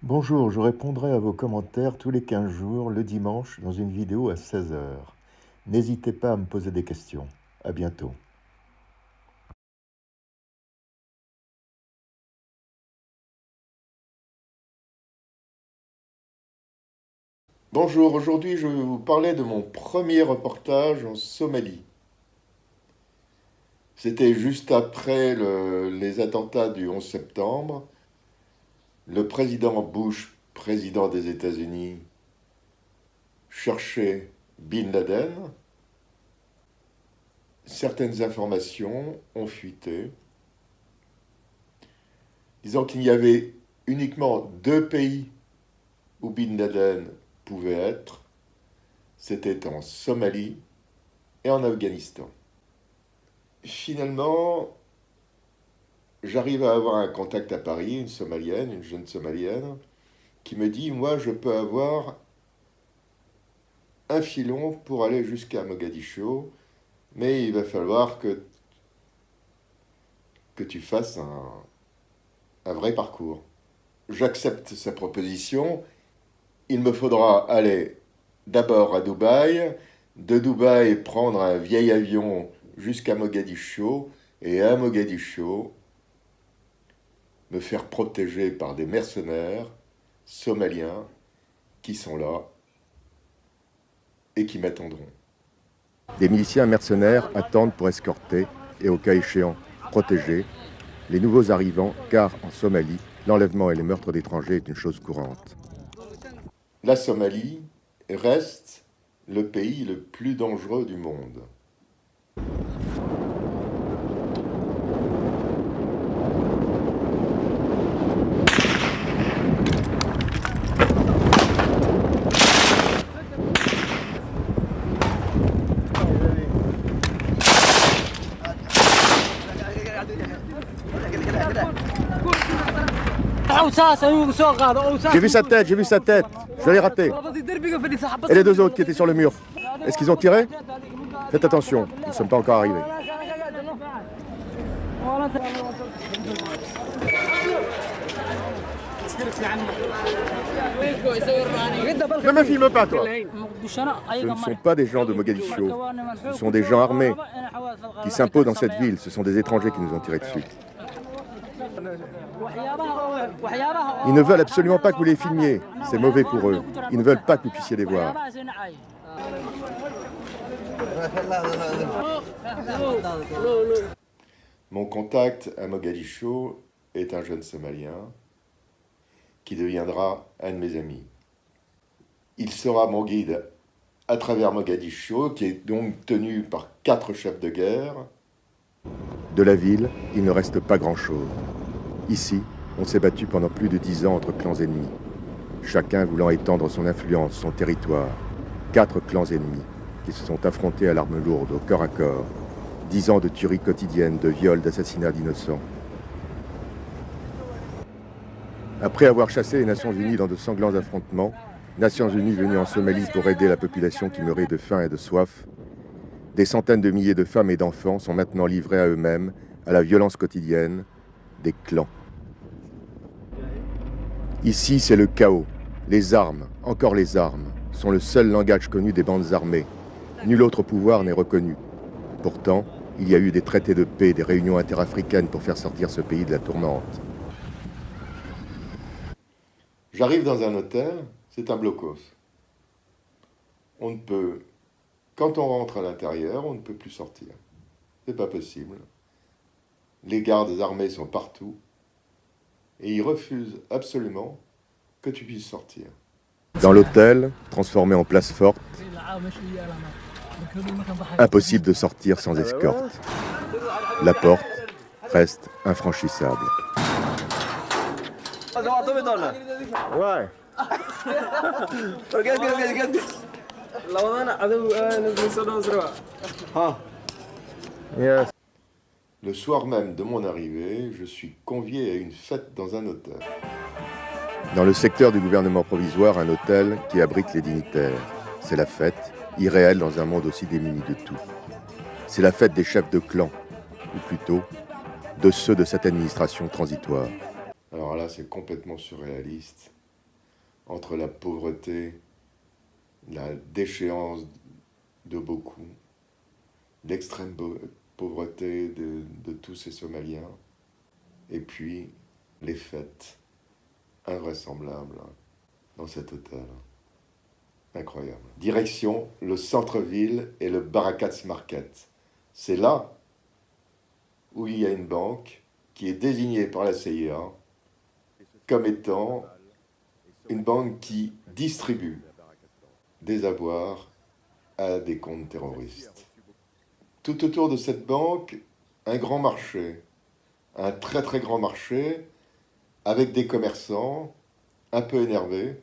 Bonjour, je répondrai à vos commentaires tous les 15 jours, le dimanche, dans une vidéo à 16 heures. N'hésitez pas à me poser des questions. À bientôt. Bonjour, aujourd'hui je vais vous parler de mon premier reportage en Somalie. C'était juste après les attentats du 11 septembre. Le président Bush, président des États-Unis, cherchait Bin Laden. Certaines informations ont fuité, disant qu'il y avait uniquement deux pays où Bin Laden pouvait être, c'était en Somalie et en Afghanistan. Finalement, j'arrive à avoir un contact à Paris, une Somalienne, une jeune Somalienne, qui me dit, moi je peux avoir un filon pour aller jusqu'à Mogadiscio, mais il va falloir que tu fasses un vrai parcours. J'accepte sa proposition. Il me faudra aller d'abord à Dubaï, de Dubaï prendre un vieil avion jusqu'à Mogadiscio, et à Mogadiscio, me faire protéger par des mercenaires somaliens qui sont là et qui m'attendront. Des miliciens mercenaires attendent pour escorter et, au cas échéant, protéger les nouveaux arrivants, car en Somalie, l'enlèvement et les meurtres d'étrangers est une chose courante. La Somalie reste le pays le plus dangereux du monde. J'ai vu sa tête, je l'ai raté. Et les deux autres qui étaient sur le mur, est-ce qu'ils ont tiré? Faites attention, nous ne sommes pas encore arrivés. Ne me filme pas, toi. Ce ne sont pas des gens de Mogadiscio, ce sont des gens armés qui s'imposent dans cette ville, ce sont des étrangers qui nous ont tiré dessus. Ils ne veulent absolument pas que vous les filmiez, c'est mauvais pour eux. Ils ne veulent pas que vous puissiez les voir. Mon contact à Mogadiscio est un jeune Somalien qui deviendra un de mes amis. Il sera mon guide à travers Mogadiscio, qui est donc tenu par 4 chefs de guerre. De la ville, il ne reste pas grand-chose. Ici, on s'est battu pendant plus de 10 ans entre clans ennemis, chacun voulant étendre son influence, son territoire. 4 clans ennemis qui se sont affrontés à l'arme lourde, au corps à corps. 10 ans de tueries quotidiennes, de viols, d'assassinats d'innocents. Après avoir chassé les Nations Unies dans de sanglants affrontements, Nations Unies venues en Somalie pour aider la population qui meurait de faim et de soif, des centaines de milliers de femmes et d'enfants sont maintenant livrés à eux-mêmes, à la violence quotidienne des clans. Ici, c'est le chaos. Les armes, encore les armes, sont le seul langage connu des bandes armées. Nul autre pouvoir n'est reconnu. Pourtant, il y a eu des traités de paix, des réunions interafricaines pour faire sortir ce pays de la tourmente. J'arrive dans un hôtel, c'est un blocos. On ne peut, quand on rentre à l'intérieur, on ne peut plus sortir. C'est pas possible. Les gardes armés sont partout et ils refusent absolument que tu puisses sortir. Dans l'hôtel, transformé en place forte, impossible de sortir sans escorte. La porte reste infranchissable. Ouais. Yes. Le soir même de mon arrivée, je suis convié à une fête dans un hôtel. Dans le secteur du gouvernement provisoire, un hôtel qui abrite les dignitaires. C'est la fête, irréelle dans un monde aussi démuni de tout. C'est la fête des chefs de clan, ou plutôt, de ceux de cette administration transitoire. Alors là, c'est complètement surréaliste. entre la pauvreté, la déchéance de beaucoup, l'extrême pauvreté de tous ces Somaliens, et puis les fêtes invraisemblables dans cet hôtel. Incroyable. Direction le centre-ville et le Barakats Market. C'est là où il y a une banque qui est désignée par la CIA comme étant une banque qui distribue des avoirs à des comptes terroristes. Tout autour de cette banque, un grand marché, un très très grand marché, avec des commerçants un peu énervés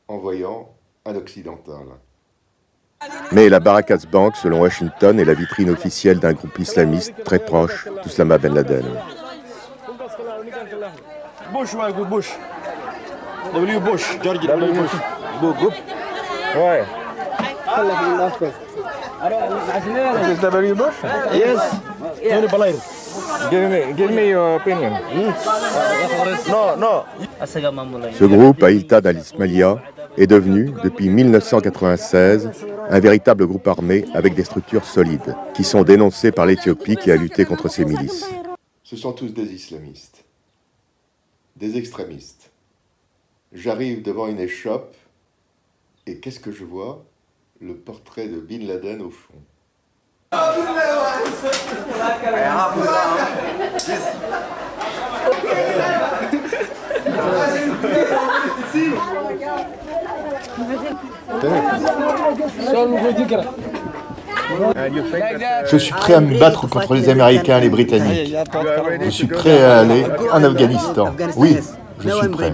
en voyant un occidental. Mais la Barakats Bank, selon Washington, est la vitrine officielle d'un groupe islamiste très proche d'Oussama Ben Laden. Bush. W. Bush. George W. Bush. Ouais. This is W. Bush? Yes. Give me your opinion. No. Ce groupe, Aïta d'Al-Ismailia, est devenu, depuis 1996, un véritable groupe armé avec des structures solides, qui sont dénoncées par l'Éthiopie qui a lutté contre ces milices. Ce sont tous des islamistes, des extrémistes. J'arrive devant une échoppe, et qu'est-ce que je vois? Le portrait de Bin Laden au fond. Je suis prêt à me battre contre les Américains et les Britanniques. Je suis prêt à aller en Afghanistan. Oui, je suis prêt.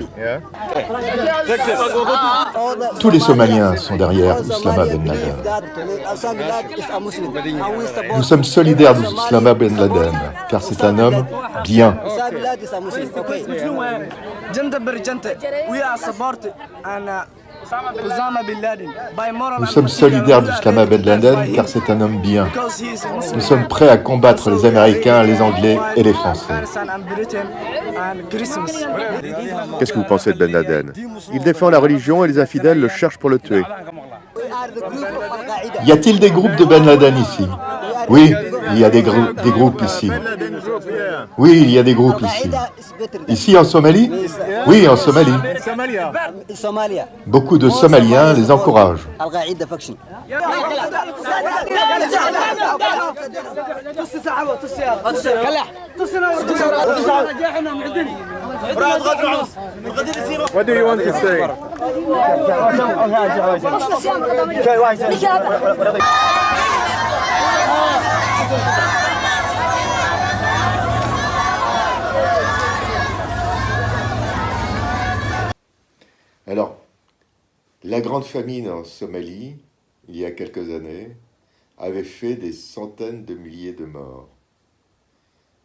Tous les Somaliens sont derrière Oussama Ben Laden. Nous sommes solidaires d'Oussama Ben Laden, car c'est un homme bien. Nous sommes solidaires d'Oussama Ben Laden, car c'est un homme bien. Nous sommes prêts à combattre les Américains, les Anglais et les Français. Qu'est-ce que vous pensez de Ben Laden? Il défend la religion et les infidèles le cherchent pour le tuer. Y a-t-il des groupes de Ben Laden ici? Oui, il y a des groupes ici. Oui, il y a des groupes ici. Ici en Somalie? Oui, en Somalie. Beaucoup de Somaliens les encouragent. What do you want to say? Alors, la grande famine en Somalie, il y a quelques années, avait fait des centaines de milliers de morts.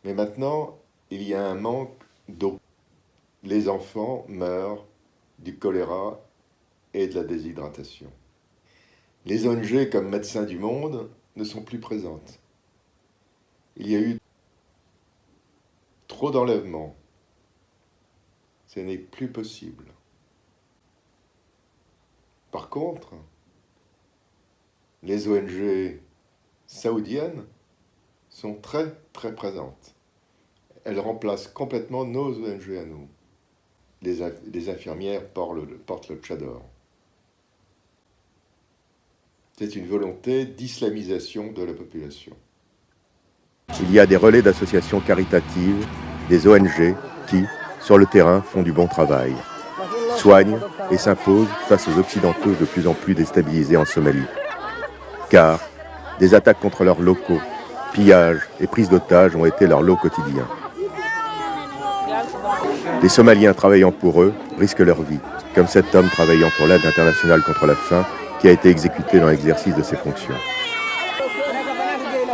Mais maintenant, il y a un manque d'eau. Les enfants meurent du choléra et de la déshydratation. Les ONG comme Médecins du Monde ne sont plus présentes. Il y a eu trop d'enlèvements. Ce n'est plus possible. Par contre, les ONG saoudiennes sont très, très présentes. Elles remplacent complètement nos ONG à nous. Les infirmières portent le tchador. C'est une volonté d'islamisation de la population. Il y a des relais d'associations caritatives, des ONG qui, sur le terrain, font du bon travail, soignent et s'imposent face aux Occidentaux de plus en plus déstabilisés en Somalie. Car des attaques contre leurs locaux, pillages et prises d'otages ont été leur lot quotidien. Les Somaliens travaillant pour eux risquent leur vie, comme cet homme travaillant pour l'aide internationale contre la faim qui a été exécuté dans l'exercice de ses fonctions.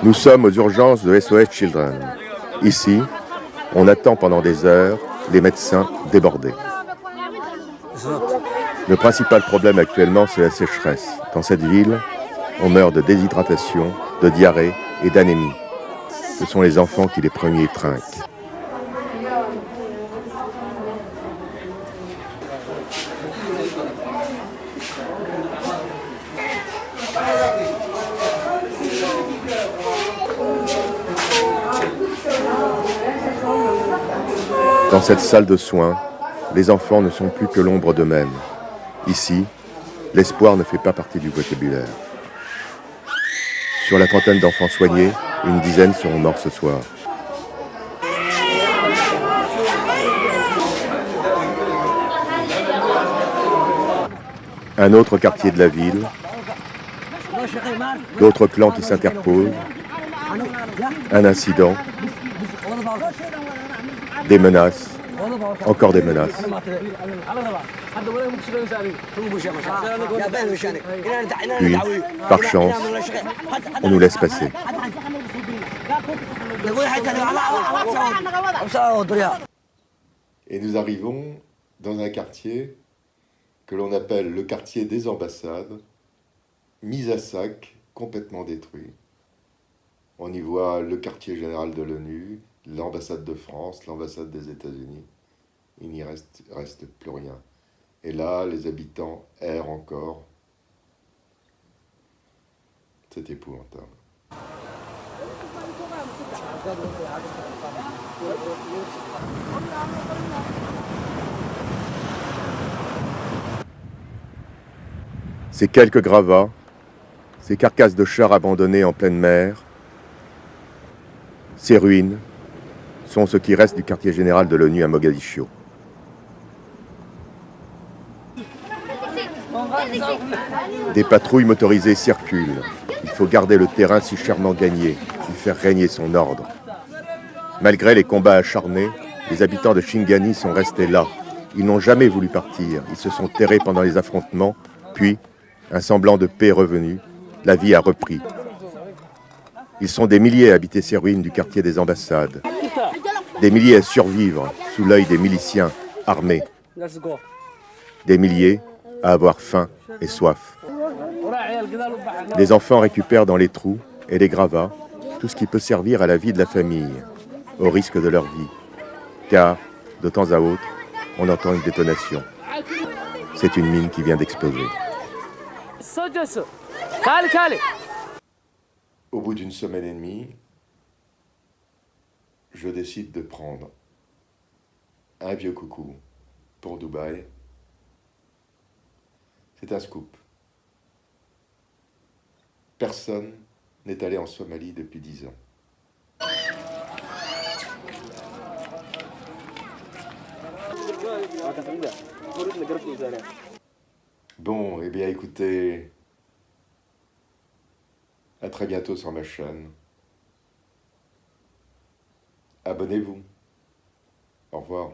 Nous sommes aux urgences de SOS Children. Ici, on attend pendant des heures les médecins débordés. Le principal problème actuellement, c'est la sécheresse. Dans cette ville, on meurt de déshydratation, de diarrhée et d'anémie. Ce sont les enfants qui les premiers trinquent. Dans cette salle de soins, les enfants ne sont plus que l'ombre d'eux-mêmes. Ici, l'espoir ne fait pas partie du vocabulaire. Sur la trentaine d'enfants soignés, une dizaine seront morts ce soir. Un autre quartier de la ville, d'autres clans qui s'interposent, un incident, des menaces, encore des menaces. Puis, par chance, on nous laisse passer. Et nous arrivons dans un quartier que l'on appelle le quartier des ambassades, mis à sac, complètement détruit. On y voit le quartier général de l'ONU, l'ambassade de France, l'ambassade des États-Unis. Il n'y reste plus rien. Et là, les habitants errent encore. C'est épouvantable. Ces quelques gravats, ces carcasses de chars abandonnés en pleine mer, ces ruines sont ce qui reste du quartier général de l'ONU à Mogadiscio. Des patrouilles motorisées circulent. Il faut garder le terrain si chèrement gagné, y faire régner son ordre. Malgré les combats acharnés, les habitants de Shingani sont restés là. Ils n'ont jamais voulu partir. Ils se sont terrés pendant les affrontements, puis, un semblant de paix est revenu, la vie a repris. Ils sont des milliers à habiter ces ruines du quartier des ambassades. Des milliers à survivre sous l'œil des miliciens armés. Des milliers à avoir faim et soif. Les enfants récupèrent dans les trous et les gravats tout ce qui peut servir à la vie de la famille, au risque de leur vie. Car, de temps à autre, on entend une détonation. C'est une mine qui vient d'exploser. Au bout d'une semaine et demie, je décide de prendre un vieux coucou pour Dubaï. C'est un scoop. Personne n'est allé en Somalie depuis 10 ans. Bon, eh bien écoutez, à très bientôt sur ma chaîne. Abonnez-vous. Au revoir.